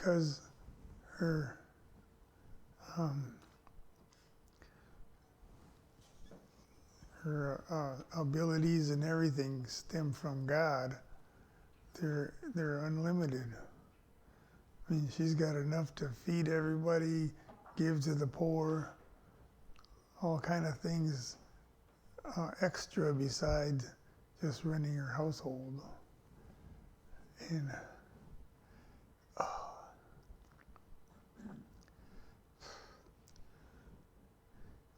because her abilities and everything stem from God, they're unlimited. I mean, she's got enough to feed everybody, give to the poor, all kind of things extra besides just running her household. And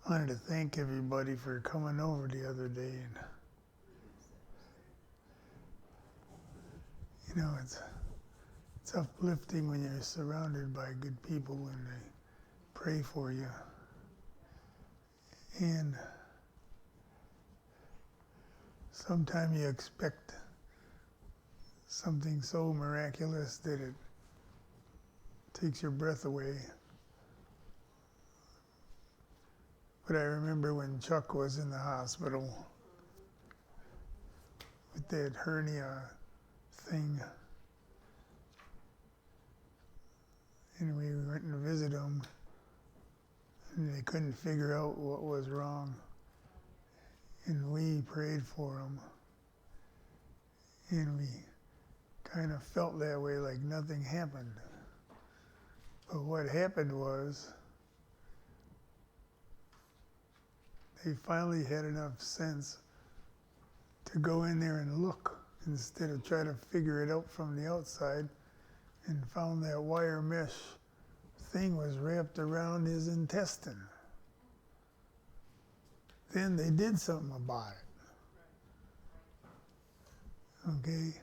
I wanted to thank everybody for coming over the other day. And you know, it's uplifting when you're surrounded by good people and they pray for you. And sometimes you expect something so miraculous that it takes your breath away. But I remember when Chuck was in the hospital with that hernia thing, and we went and visited him, and they couldn't figure out what was wrong. And we prayed for him, and we kind of felt that way, like nothing happened. But what happened was, they finally had enough sense to go in there and look instead of try to figure it out from the outside, and found that wire mesh thing was wrapped around his intestine. Then they did something about it. Okay?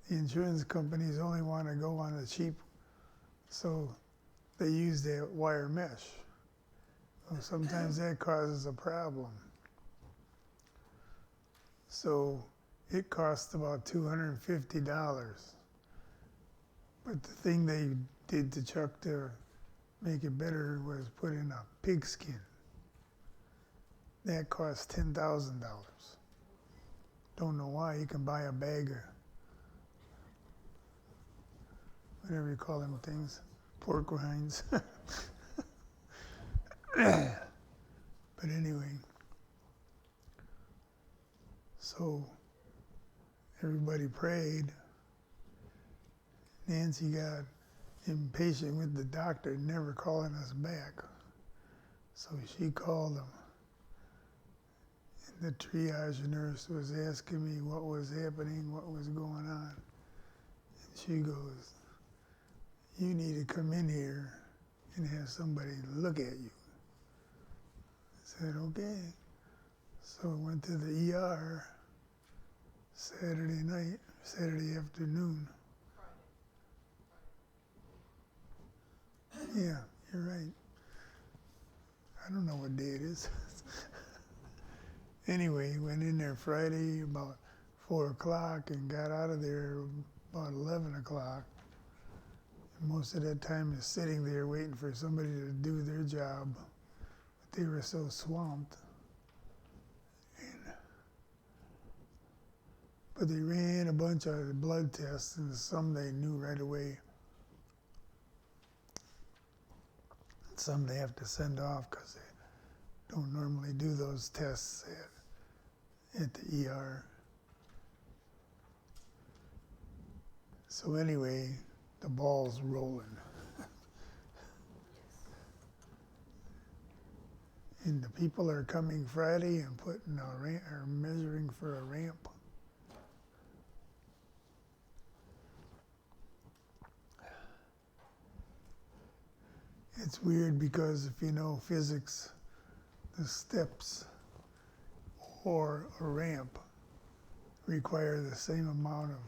The insurance companies only want to go on the cheap, so they use that wire mesh. Well, sometimes that causes a problem. So it cost about $250. But the thing they did to Chuck to make it better was put in a pigskin. That cost $10,000. Don't know why. You can buy a bag of whatever you call them things, pork rinds. But anyway, so everybody prayed. Nancy got impatient with the doctor never calling us back. So she called him. And the triage nurse was asking me what was happening, what was going on. And she goes, "You need to come in here and have somebody look at you." I said, "Okay." So I went to the ER Saturday afternoon. Yeah, you're right. I don't know what day it is. Anyway, went in there Friday about 4 o'clock and got out of there about 11 o'clock. And most of that time is sitting there waiting for somebody to do their job. But they were so swamped. But they ran a bunch of blood tests, and some they knew right away. Some they have to send off because they don't normally do those tests at the ER. So anyway, the ball's rolling. And the people are coming Friday and putting are measuring for a ramp. It's weird because if you know physics, the steps or a ramp require the same amount of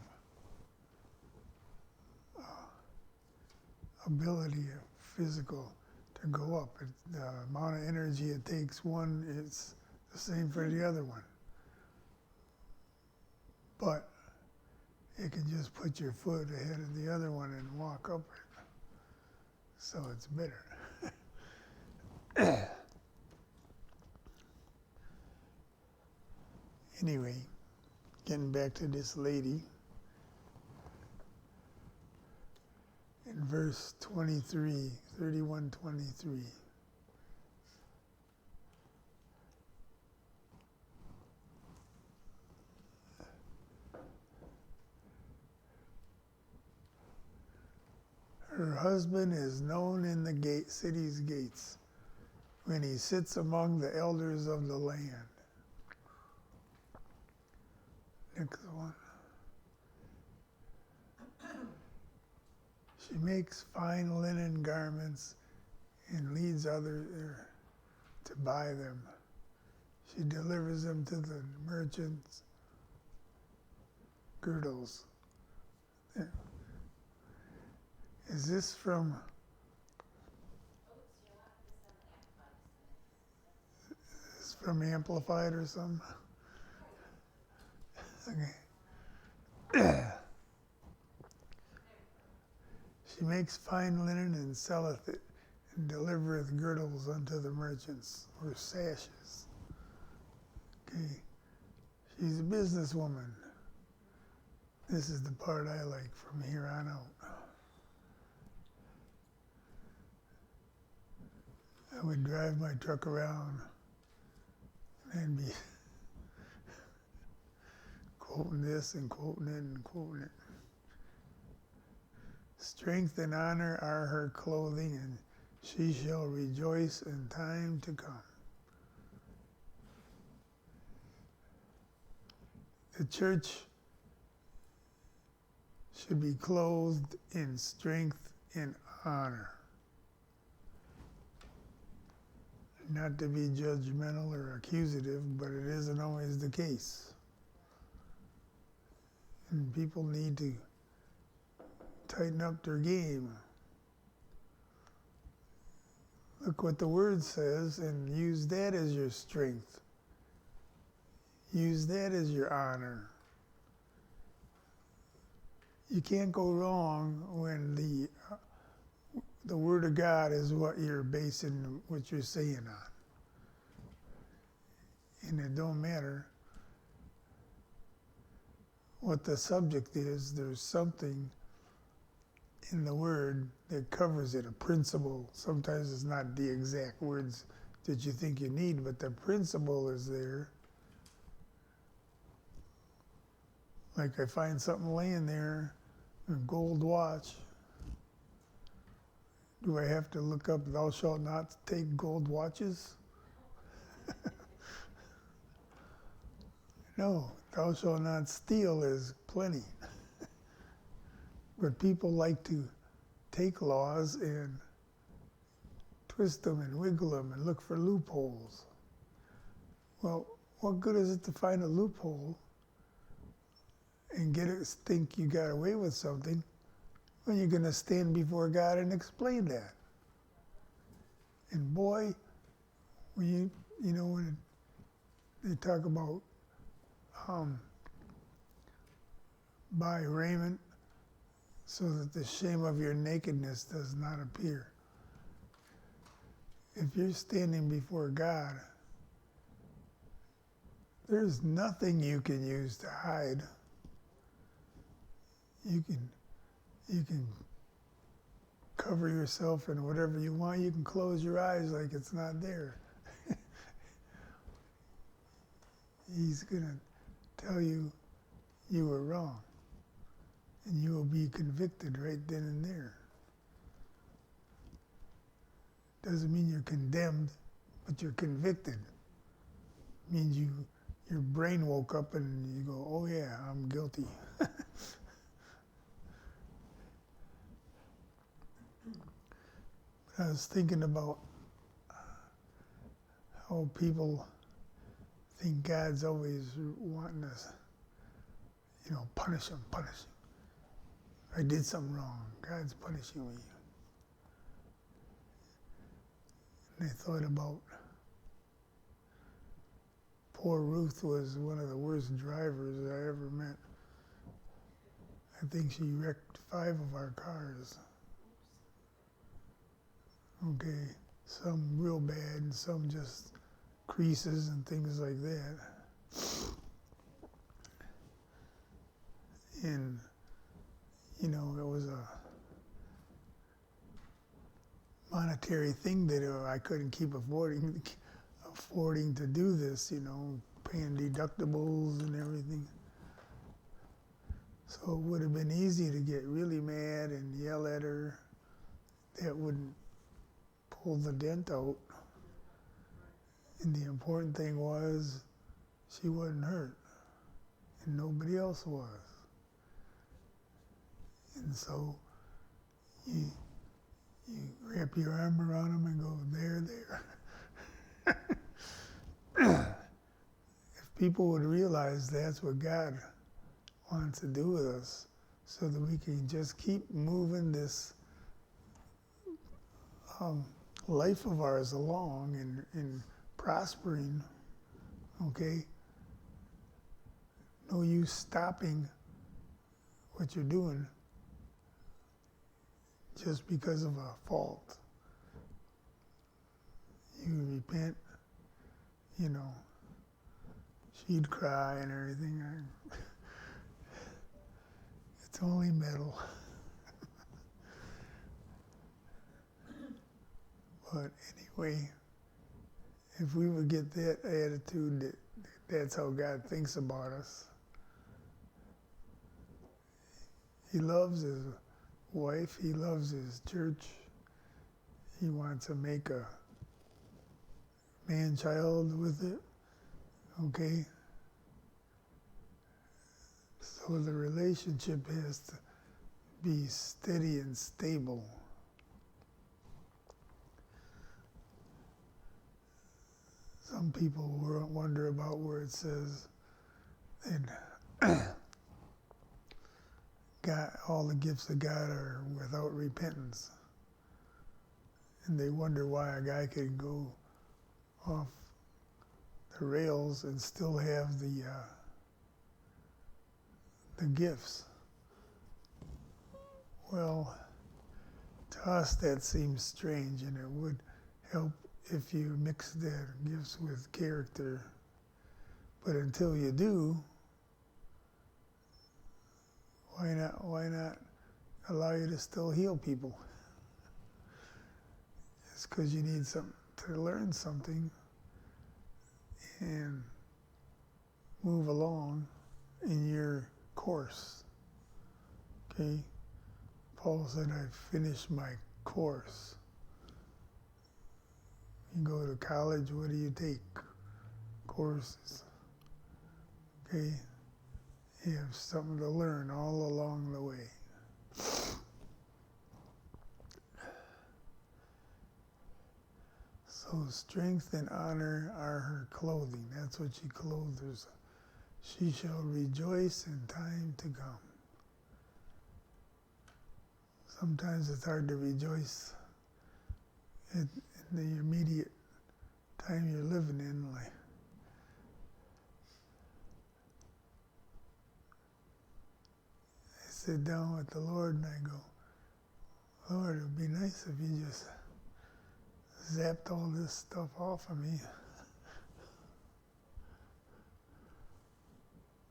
ability, physical, to go up. The amount of energy it takes one, it's the same for the other one. But you can just put your foot ahead of the other one and walk up it. So it's better. Anyway, getting back to this lady, in verse 23, 31:23. Her husband is known in the city's gates when he sits among the elders of the land. Next one. She makes fine linen garments and leads others to buy them. She delivers them to the merchants' girdles. Is this from? Is this from Amplified or something? Okay. She makes fine linen and selleth it, and delivereth girdles unto the merchants, or sashes. Okay. She's a businesswoman. This is the part I like from here on out. I would drive my truck around and be quoting this and quoting it and quoting it. Strength and honor are her clothing, and she shall rejoice in time to come. The church should be clothed in strength and honor. Not to be judgmental or accusative, but it isn't always the case. And people need to tighten up their game. Look what the Word says and use that as your strength. Use that as your honor. You can't go wrong when the Word of God is what you're basing what you're saying on. And it don't matter what the subject is, there's something in the Word that covers it, a principle. Sometimes it's not the exact words that you think you need, but the principle is there. Like I find something laying there, a gold watch. Do I have to look up, thou shalt not take gold watches? No, thou shalt not steal is plenty. But people like to take laws and twist them and wiggle them and look for loopholes. Well, what good is it to find a loophole and think you got away with something when you're going to stand before God and explain that? And boy, when when they talk about buy raiment so that the shame of your nakedness does not appear. If you're standing before God, there's nothing you can use to hide. You can cover yourself in whatever you want. You can close your eyes like it's not there. He's going to tell you you were wrong. And you will be convicted right then and there. Doesn't mean you're condemned, but you're convicted. It means your brain woke up and you go, oh yeah, I'm guilty. I was thinking about how people think God's always wanting us, punish them. I did something wrong. God's punishing me. And I thought about poor Ruth was one of the worst drivers I ever met. I think she wrecked 5 of our cars. Okay, some real bad and some just creases and things like that. And it was monetary thing that I couldn't keep affording to do this, paying deductibles and everything. So it would have been easy to get really mad and yell at her. That wouldn't pull the dent out. And the important thing was she wasn't hurt, and nobody else was. And so you wrap your arm around them and go, there. If people would realize that's what God wants to do with us, so that we can just keep moving this life of ours along and prospering, okay? No use stopping what you're doing just because of a fault. You repent, she'd cry and everything. It's only metal. But anyway, if we would get that attitude that that's how God thinks about us. He loves his wife, he loves his church. He wants to make a man-child with it, okay? So the relationship has to be steady and stable. Some people wonder about where it says that God, all the gifts of God are without repentance. And they wonder why a guy can go off the rails and still have the gifts. Well, to us that seems strange, and it would help if you mix their gifts with character. But until you do, why not allow you to still heal people? It's because you need to learn something and move along in your course. Okay? Paul said, I finished my course. You go to college, what do you take? Courses. Okay? You have something to learn all along the way. So strength and honor are her clothing. That's what she clothes herself. She shall rejoice in time to come. Sometimes it's hard to rejoice in the immediate time you're living in. Like, I sit down with the Lord and I go, Lord, it would be nice if you just zapped all this stuff off of me.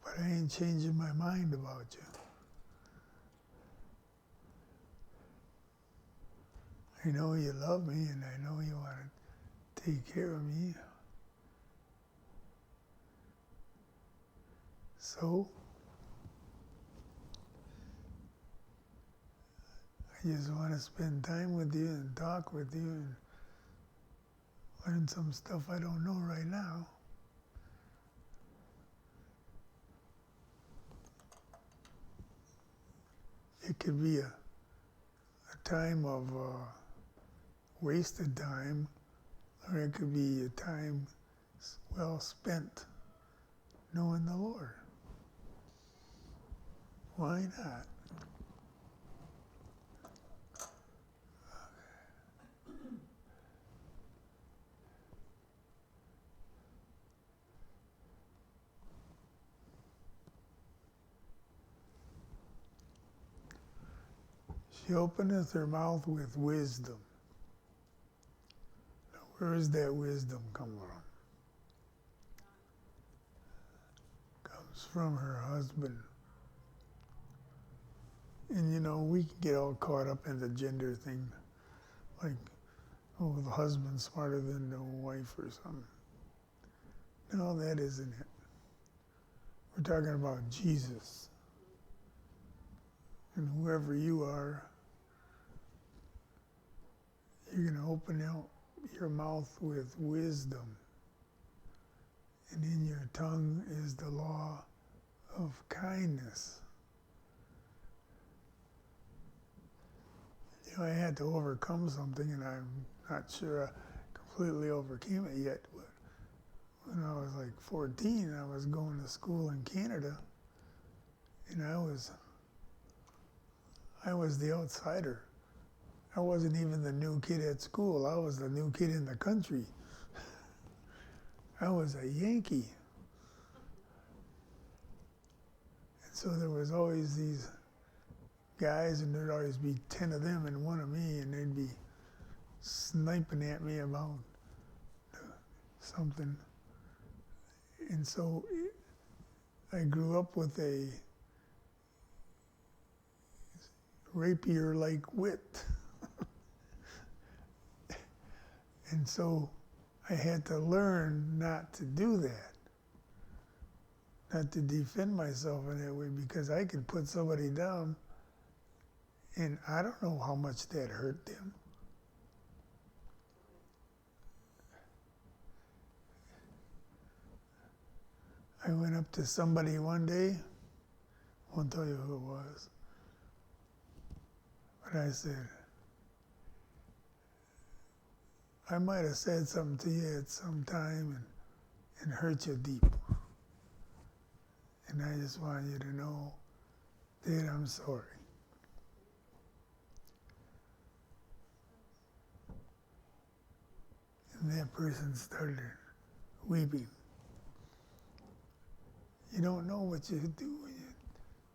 But I ain't changing my mind about you. I know you love me and I know you want to take care of me. So, I just want to spend time with you and talk with you and learn some stuff I don't know right now. It could be a time of wasted time, or it could be a time well spent knowing the Lord. Why not? She openeth her mouth with wisdom. Now, where does that wisdom come from? Comes from her husband. And we can get all caught up in the gender thing. Like, oh, the husband's smarter than the wife or something. No, that isn't it. We're talking about Jesus. And whoever you are, you're going to open out your mouth with wisdom. And in your tongue is the law of kindness. You know, I had to overcome something, and I'm not sure I completely overcame it yet. But when I was like 14, I was going to school in Canada, and I was the outsider. I wasn't even the new kid at school. I was the new kid in the country. I was a Yankee. And so there was always these guys, and there'd always be 10 of them and one of me, and they'd be sniping at me about something. And so I grew up with a rapier-like wit. And so I had to learn not to do that, not to defend myself in that way, because I could put somebody down, and I don't know how much that hurt them. I went up to somebody one day, won't tell you who it was, but I said, I might have said something to you at some time and hurt you deep. And I just want you to know that I'm sorry. And that person started weeping. You don't know what you do when you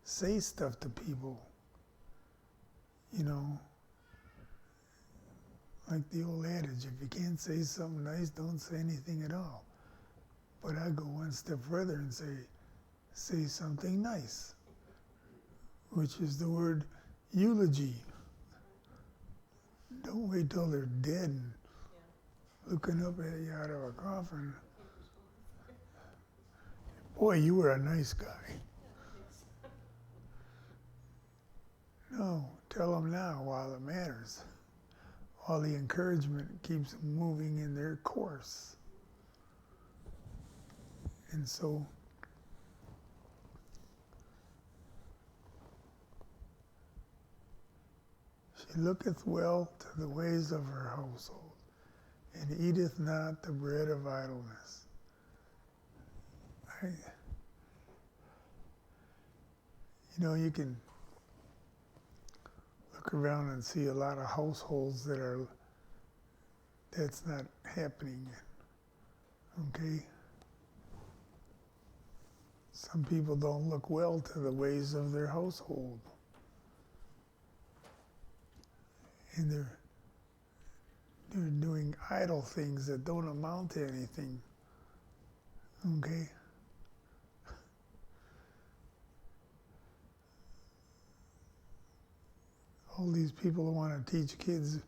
say stuff to people. You know, like the old adage, if you can't say something nice, don't say anything at all. But I go one step further and say something nice, which is the word eulogy. Don't wait till they're dead and looking up at you out of a coffin. Boy, you were a nice guy. No, tell them now while it matters. While the encouragement keeps moving in their course. And so, she looketh well to the ways of her household, and eateth not the bread of idleness. You know, you can look around and see a lot of households that's not happening. Okay? Some people don't look well to the ways of their household. And they're doing idle things that don't amount to anything. Okay? All these people who want to teach kids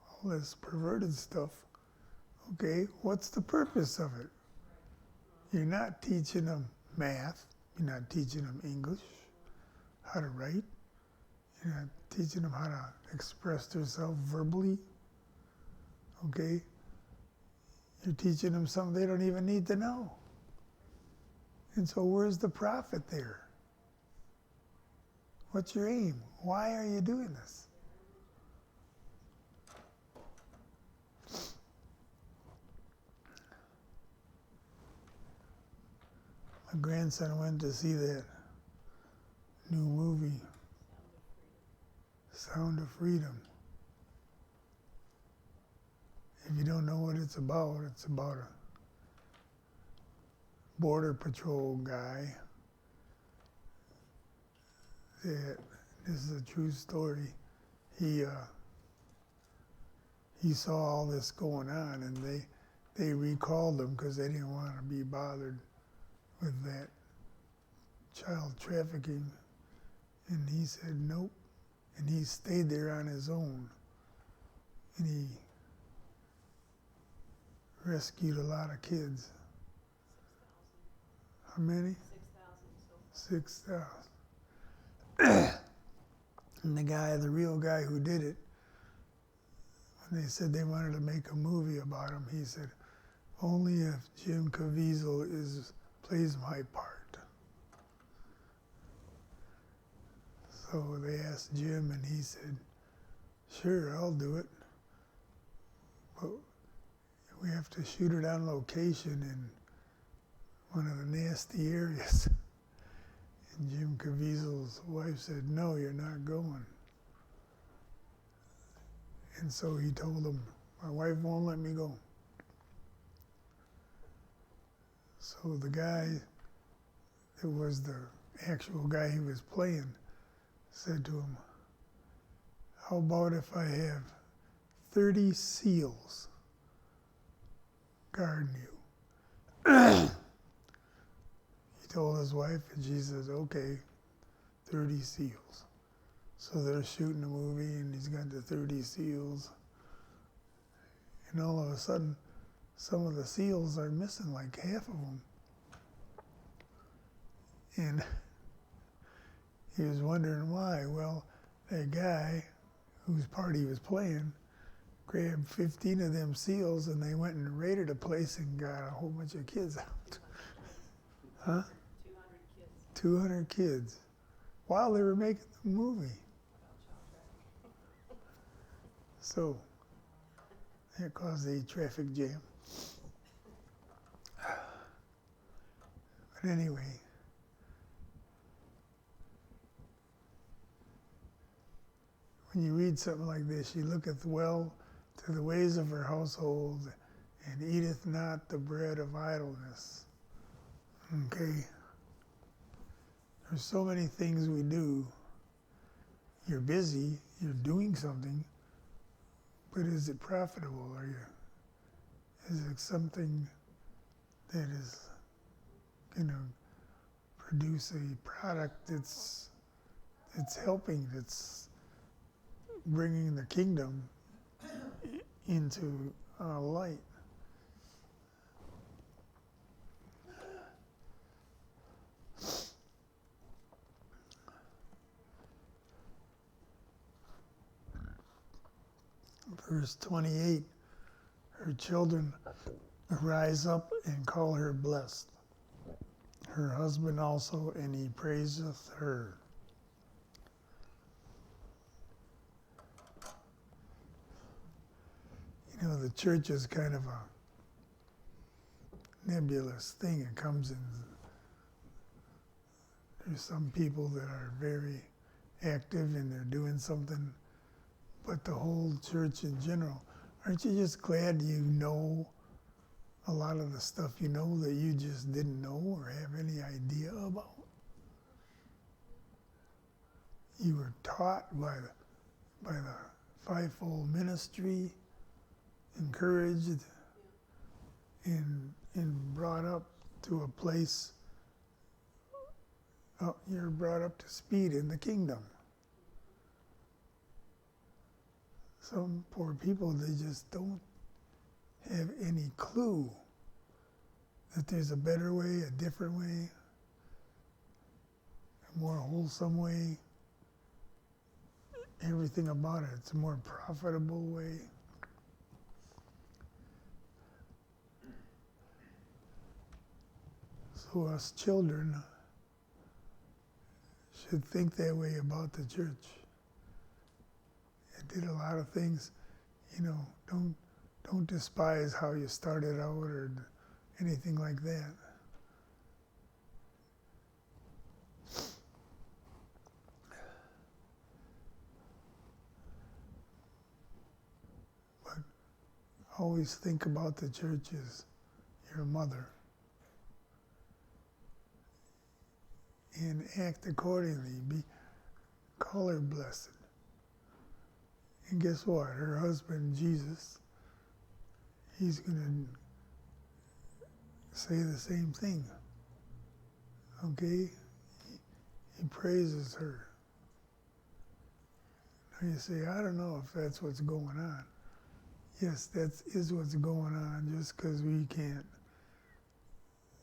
all this perverted stuff. Okay, what's the purpose of it? You're not teaching them math. You're not teaching them English, how to write. You're not teaching them how to express themselves verbally. Okay? You're teaching them something they don't even need to know. And so where's the profit there? What's your aim? Why are you doing this? My grandson went to see that new movie, Sound of Freedom. If you don't know what it's about a border patrol guy that, this is a true story, he saw all this going on, and they recalled him because they didn't want to be bothered with that child trafficking. And he said nope, and he stayed there on his own. And rescued a lot of kids. How many? 6,000. And the real guy who did it, when they said they wanted to make a movie about him, he said, only if Jim Caviezel plays my part. So they asked Jim, and he said, sure, I'll do it. But we have to shoot it on location in one of the nasty areas. And Jim Caviezel's wife said, no, you're not going. And so he told him, my wife won't let me go. So the guy that was the actual guy he was playing said to him, how about if I have 30 seals guarding you? He told his wife, and she says, okay, 30 seals. So they're shooting a movie, and he's got the 30 seals. And all of a sudden, some of the seals are missing, like half of them. And he was wondering why. Well, that guy whose part he was playing grabbed 15 of them seals, and they went and raided a place and got a whole bunch of kids out. Huh? 200 kids. While they were making the movie. So, that caused a traffic jam. But anyway, when you read something like this, she looketh well to the ways of her household, and eateth not the bread of idleness. Okay? There's so many things we do. You're busy, you're doing something, but is it profitable? Is it something that is going to produce a product that's helping, that's bringing the kingdom into light? Verse 28, her children rise up and call her blessed. Her husband also, and he praiseth her. You know, the church is kind of a nebulous thing. It comes in, there's some people that are very active and they're doing something, but the whole church in general, aren't you just glad you know a lot of the stuff you know that you just didn't know or have any idea about? You were taught by the fivefold ministry, encouraged, and brought up to a place, you're brought up to speed in the kingdom. Some poor people, they just don't have any clue that there's a better way, a different way, a more wholesome way. Everything about it, it's a more profitable way. So us children should think that way about the church. It did a lot of things, you know, don't despise how you started out or anything like that. But always think about the church as your mother. And act accordingly. Call her blessed. And guess what? Her husband, Jesus, he's going to say the same thing. Okay? He praises her. Now you say, I don't know if that's what's going on. yes, that is what's going on. Just because we can't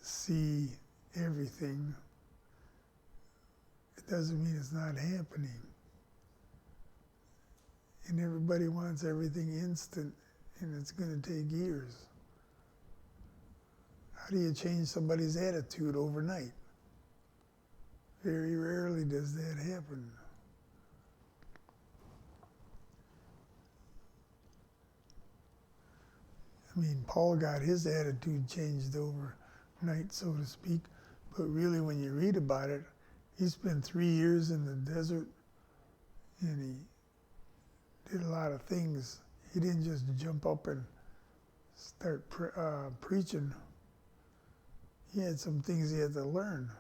see everything, it doesn't mean it's not happening. And everybody wants everything instant, and it's going to take years. How do you change somebody's attitude overnight? Very rarely does that happen. I mean, Paul got his attitude changed overnight, so to speak. But really, when you read about it, he spent 3 years in the desert, and he did a lot of things. He didn't just jump up and start preaching. He had some things he had to learn.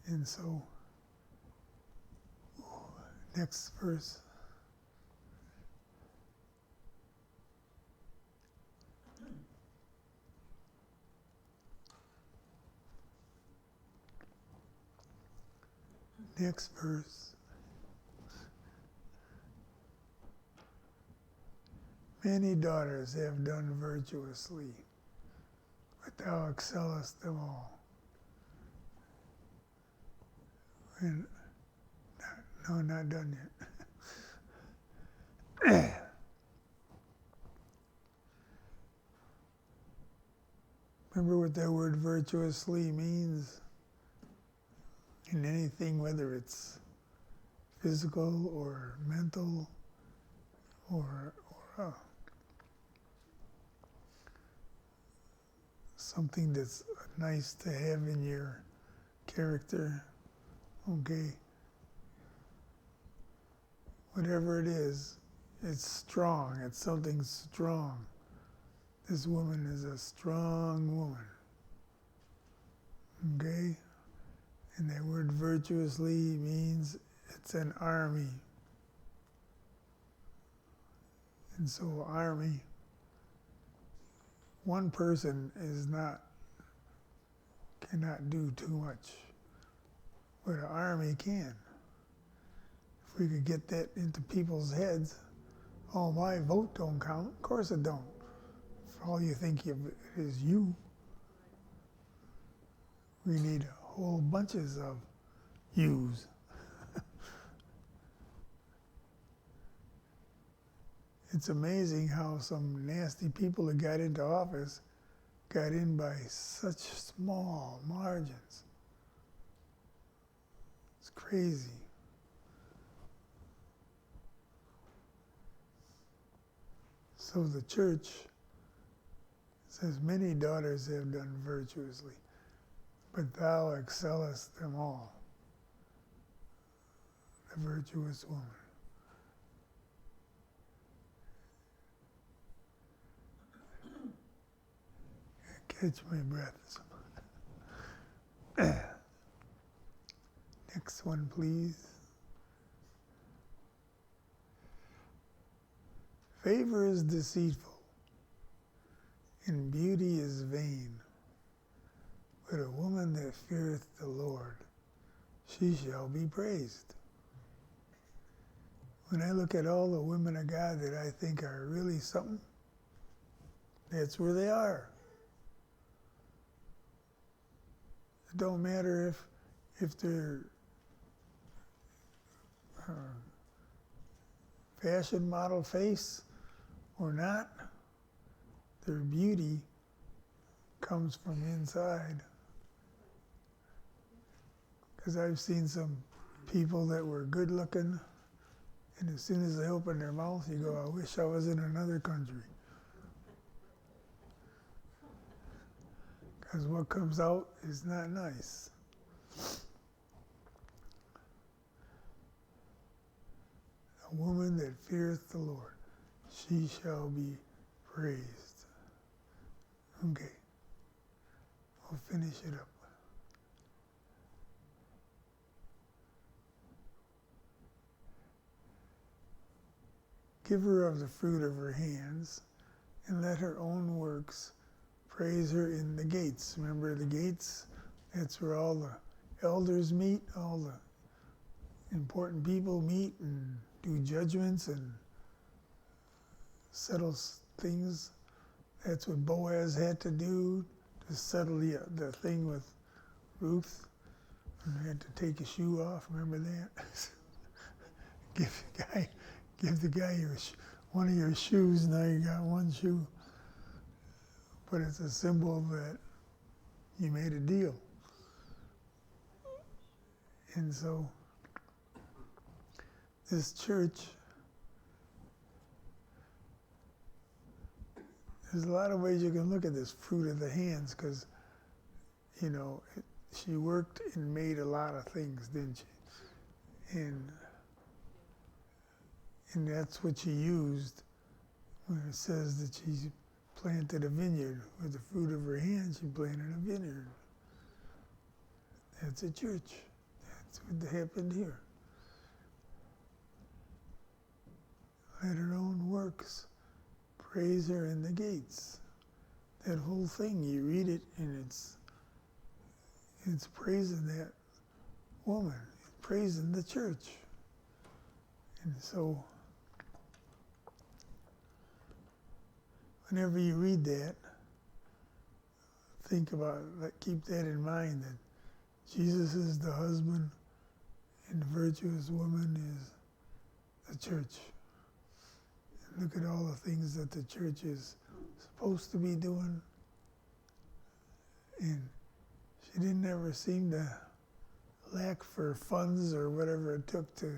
And so, next verse. Next verse. Many daughters have done virtuously, but thou excellest them all. And no, not done yet. Remember what that word virtuously means? In anything, whether it's physical or mental or something that's nice to have in your character, okay? Whatever it is, it's strong. It's something strong. This woman is a strong woman, okay? And that word virtuously means it's an army. And so army, one person cannot do too much, but an army can. If we could get that into people's heads, oh, my vote don't count. Of course it don't. For all you think of it is you. We need whole bunches of yous. It's amazing how some nasty people that got into office got in by such small margins. It's crazy. So the church says, many daughters have done virtuously, but thou excellest them all, the virtuous woman. Catch my breath. Next one, please. Favor is deceitful, and beauty is vain. But a woman that feareth the Lord, she shall be praised. When I look at all the women of God that I think are really something, that's where they are. It don't matter if they're fashion model face or not. Their beauty comes from inside. Because I've seen some people that were good looking, and as soon as they open their mouth, you go, I wish I was in another country. Because what comes out is not nice. A woman that feareth the Lord, she shall be praised. Okay, we'll finish it up. Give her of the fruit of her hands, and let her own works praise her in the gates. Remember the gates? That's where all the elders meet, all the important people meet and do judgments and settle things. That's what Boaz had to do to settle the thing with Ruth. And he had to take his shoe off. Remember that? give the guy one of your shoes. Now you got one shoe. But it's a symbol that you made a deal. And so this church, there's a lot of ways you can look at this fruit of the hands, because, you know, she worked and made a lot of things, didn't she? And that's what she used when it says that she planted a vineyard. With the fruit of her hands, she planted a vineyard. That's a church. That's what happened here. Let her own works praise her in the gates. That whole thing, you read it, and it's praising that woman, it's praising the church. And so, whenever you read that, think about, keep that in mind, that Jesus is the husband and the virtuous woman is the church. And look at all the things that the church is supposed to be doing. And she didn't ever seem to lack for funds or whatever it took to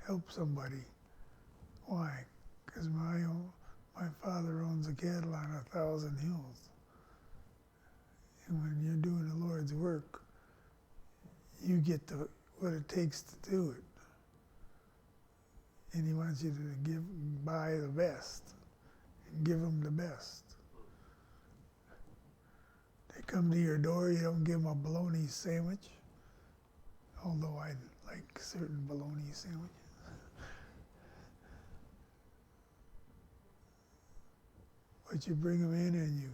help somebody. Why? Because my father owns a cattle on 1,000 hills. And when you're doing the Lord's work, you get what it takes to do it. And he wants you to buy the best and give them the best. They come to your door, you don't give them a bologna sandwich, although I like certain bologna sandwiches. But you bring them in and you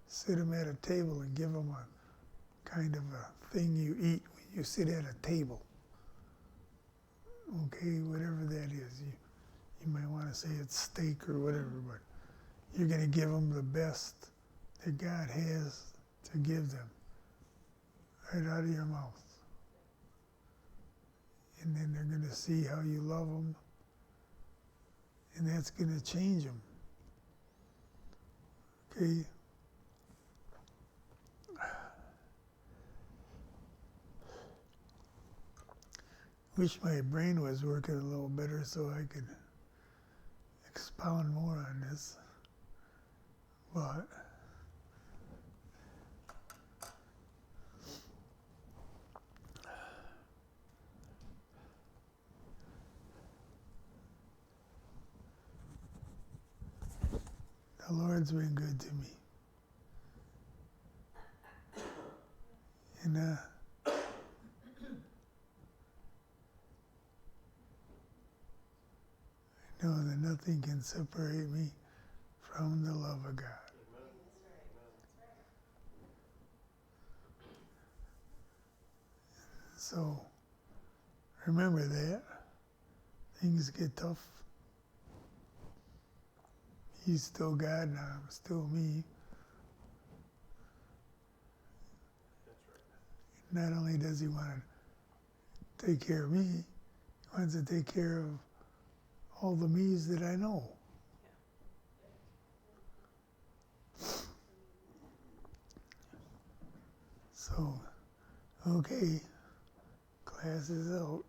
sit them at a table and give them a kind of a thing you eat when you sit at a table. Okay, whatever that is. You might want to say it's steak or whatever, but you're going to give them the best that God has to give them right out of your mouth. And then they're going to see how you love them, and that's going to change them. Okay? Wish my brain was working a little better so I could expound more on this. But the Lord's been good to me. And I know that nothing can separate me from the love of God. So remember that. Things get tough. He's still God and I'm still me. Not only does he want to take care of me, he wants to take care of all the me's that I know. So, okay, class is out.